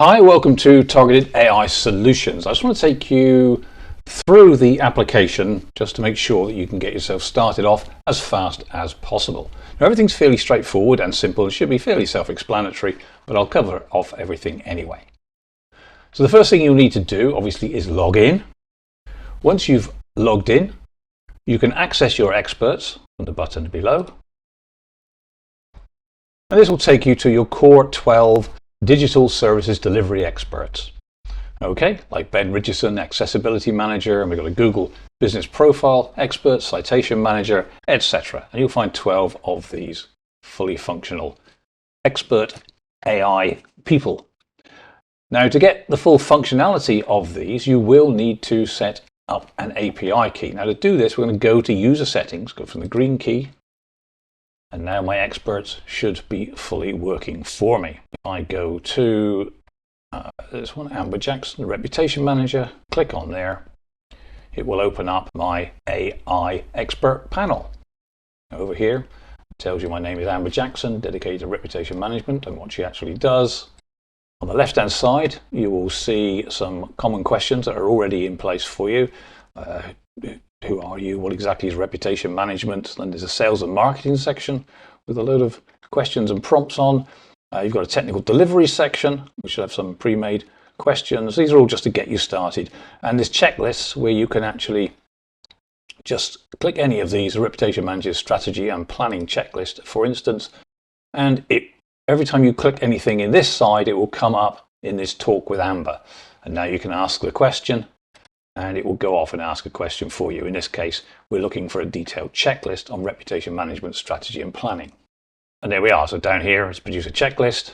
Hi, welcome to Targeted AI Solutions. I just want to take you through the application just to make sure that you can get yourself started off as fast as possible. Now, everything's fairly straightforward and simple and should be fairly self-explanatory, but I'll cover off everything anyway. So the first thing you'll need to do, obviously, is log in. Once you've logged in, you can access your experts on the button below. And this will take you to your core 12 digital services delivery experts. Okay, like Ben Richardson, Accessibility Manager, and we've got a Google Business Profile Expert, Citation Manager, etc. And you'll find 12 of these fully functional expert AI people. Now, to get the full functionality of these, you will need to set up an API key. Now, to do this, we're going to go to User Settings, go from the green key, and now my experts should be fully working for me. If I go to this one, Amber Jackson, Reputation Manager, click on there, it will open up my AI expert panel. Over here, it tells you my name is Amber Jackson, dedicated to reputation management and what she actually does. On the left-hand side, you will see some common questions that are already in place for you. Who are you? What exactly is reputation management? Then there's a sales and marketing section with a load of questions and prompts on. You've got a technical delivery section, which should have some pre-made questions. These are all just to get you started. And there's checklists where you can actually just click any of these, a reputation manager's strategy and planning checklist, for instance. And every time you click anything in this side, it will come up in this talk with Amber. And now you can ask the question, and it will go off and ask a question for you. In this case, we're looking for a detailed checklist on reputation management strategy and planning. And there we are. So down here, it's produce a checklist,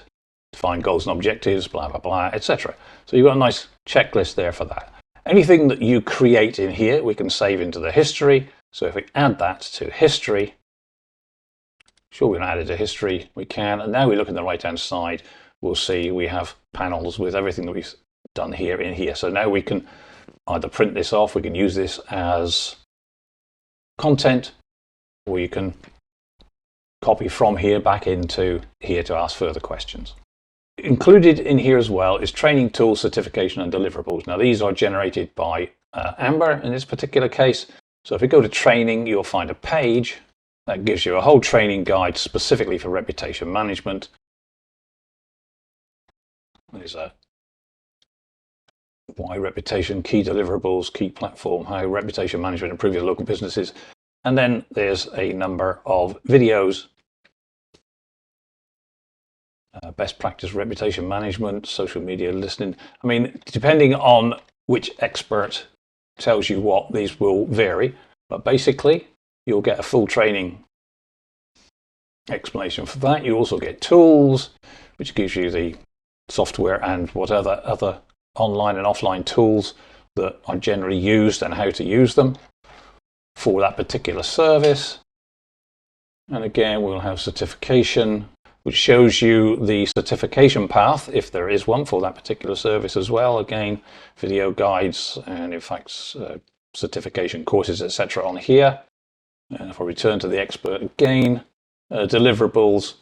define goals and objectives, blah, blah, blah, etc. So you've got a nice checklist there for that. Anything that you create in here, we can save into the history. So if we add that to history, sure, we can add it to history, we can. And now we look in the right-hand side, we'll see we have panels with everything that we've done here in here. So now we can either print this off, we can use this as content, or you can copy from here back into here to ask further questions. Included in here as well is training tools, certification and deliverables. Now these are generated by Amber in this particular case. So if we go to training, you'll find a page that gives you a whole training guide specifically for reputation management. There's a why reputation, key deliverables, key platform, how reputation management improves your local businesses. And then there's a number of videos, best practice reputation management, social media listening. I mean, depending on which expert tells you what, these will vary. But basically, you'll get a full training explanation for that. You also get tools, which gives you the software and whatever other online and offline tools that are generally used and how to use them for that particular service. And again, we'll have certification, which shows you the certification path, if there is one for that particular service as well. Again, video guides and in fact, certification courses, etc. on here. And if I return to the expert again, deliverables,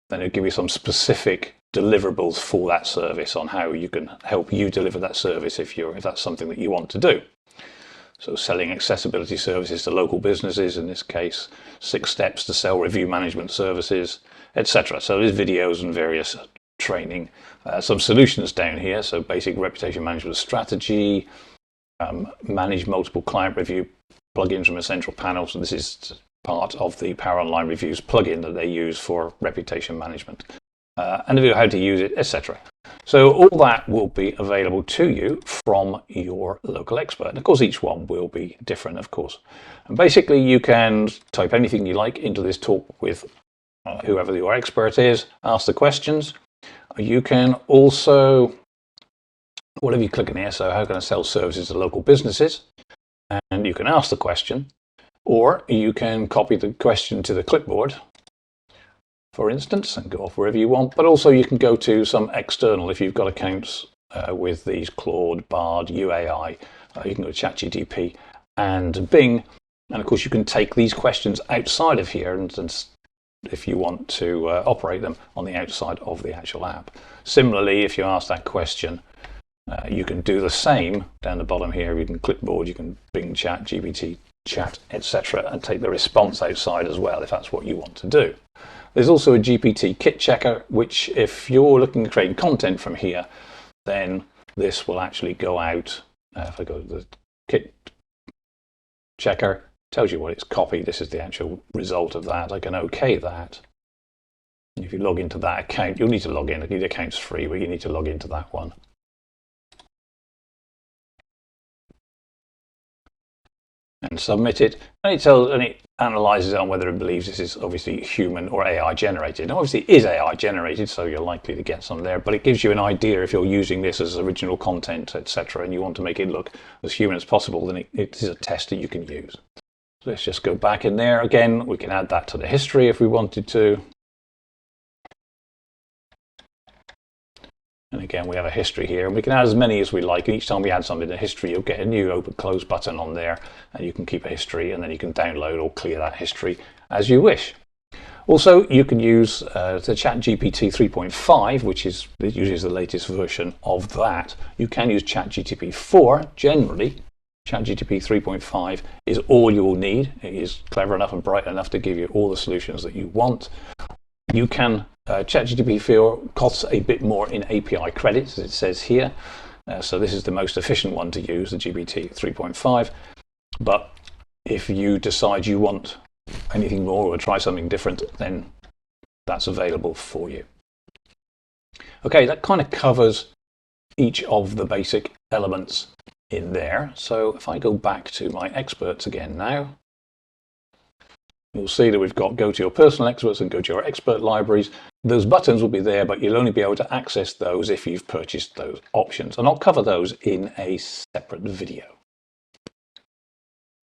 then it'll give you some specific deliverables for that service on how you can help you deliver that service if that's something that you want to do. So selling accessibility services to local businesses, in this case, 6 steps to sell review management services, etc. So there's videos and various training, some solutions down here. So basic reputation management strategy, manage multiple client review plugins from essential panels. So this is part of the Power Online Reviews plugin that they use for reputation management. And a video how to use it, etc. So all that will be available to you from your local expert. And of course, each one will be different, of course. And basically, you can type anything you like into this talk with whoever your expert is, ask the questions. You can also, whatever you click in here, so how can I sell services to local businesses? And you can ask the question, or you can copy the question to the clipboard, for instance, and go off wherever you want. But also you can go to some external, if you've got accounts with these Claude, Bard, UAI, you can go to ChatGPT and Bing. And of course, you can take these questions outside of here and if you want to operate them on the outside of the actual app. Similarly, if you ask that question, you can do the same down the bottom here. You can clipboard, you can Bing Chat, GPT Chat, etc., and take the response outside as well if that's what you want to do. There's also a GPT kit checker, which if you're looking at creating content from here, then this will actually go out. If I go to the kit checker, tells you what it's copied. This is the actual result of that. I can OK that. If you log into that account, you'll need to log in. The account's free, but you need to log into that one. And submit it, and it analyzes on whether it believes this is obviously human or AI generated. Now, obviously, it is AI generated, so you're likely to get some there, but it gives you an idea if you're using this as original content, etc., and you want to make it look as human as possible, then it is a test that you can use. So let's just go back in there again. We can add that to the history if we wanted to. And again, we have a history here, and we can add as many as we like. And each time we add something to history, you'll get a new open close button on there, and you can keep a history, and then you can download or clear that history as you wish. Also, you can use the ChatGPT 3.5, which uses the latest version of that. You can use ChatGPT 4. Generally, ChatGPT 3.5 is all you will need. It is clever enough and bright enough to give you all the solutions that you want. You can ChatGPT 4 costs a bit more in API credits, as it says here. So this is the most efficient one to use, the GPT 3.5. But if you decide you want anything more or try something different, then that's available for you. Okay, that kind of covers each of the basic elements in there. So if I go back to my experts again now, you'll see that we've got go to your personal experts and go to your expert libraries. Those buttons will be there, but you'll only be able to access those if you've purchased those options. And I'll cover those in a separate video.